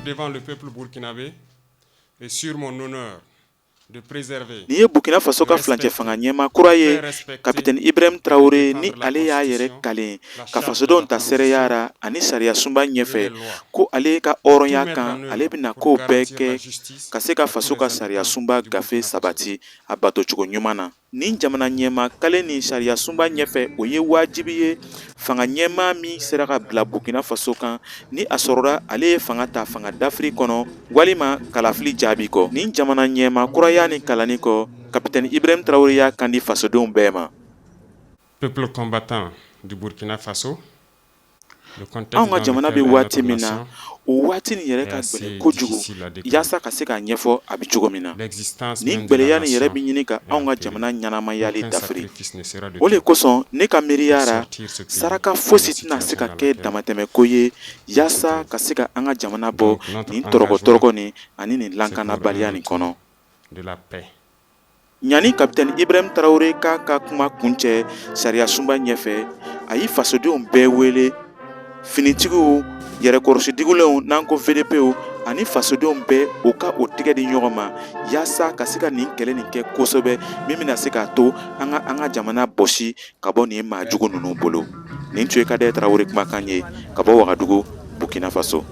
devant le peuple burkinabé et sur mon honneur de préserver, ni ye Burkina Faso ka flancɛ fanga ɲɛma kura ye kapitɛni Ibrahim Traoré ni ale y'a yɛrɛ kalen ka fasodenw ta seereya ra ani sariya sunba ɲɛfɛ ko ale ka hɔrɔnya kan ale bɛna kow bɛɛ kɛ ka se ka faso ka sariya sunba gafe sabati a batocogo ɲuman na. Nin jamana ɲɛma kale ni sariya sunba ɲɛfɛ o ye wajibi ye fanga ɲɛma min sera ka bila Burkina Faso kan ni a sɔrɔla ale ye fanga ta fanga dafiri kɔnɔ walima kalafili jaabi kɔ. Nin jamana ɲɛma kuraya ni kalani kɔ kapitɛni Ibrahim Traoré y'a kandi fasodenw bɛɛ ma. Peuple combattant du Burkina Faso, anw ka jamana bɛ waati min na o waati nin yɛrɛ ka gbɛlɛ kojugu yaasa ka se k'a ɲɛfɔ a bɛ cogo min na. Nin gbɛlɛya nin yɛrɛ bɛ ɲini ka anw ka jamana ɲɛnamayali dafiri. O de kosɔn ne ka miiriya ra saraka fosi tɛna se ka kɛ damatɛmɛko ye yaasa ka se ka an ka jamana bɔ nin tɔrɔgɔ nin ani nin lankanabaliya nin kɔnɔ. Ɲani kapitɛni Ibrahim Traoré k'a ka kuma kuncɛ sariya sunba ɲɛfɛ a y'i fasodenw bɛɛ wele finitigiw yɛrɛkɔrɔsidigilenw n'an ko VDPw ani fasodenw bɛɛ u ka o tigɛ di ɲɔgɔn ma yaasa ka se ka nin kɛlɛ nin kɛ kosɛbɛ min bɛna se k'a to an ka jamana bɔsi ka bɔ nin maajugu ninnu bolo. Nin tun ye Kadaɲɛ Traoré kumakan ye ka bɔ Wagadugu, Burkina Faso.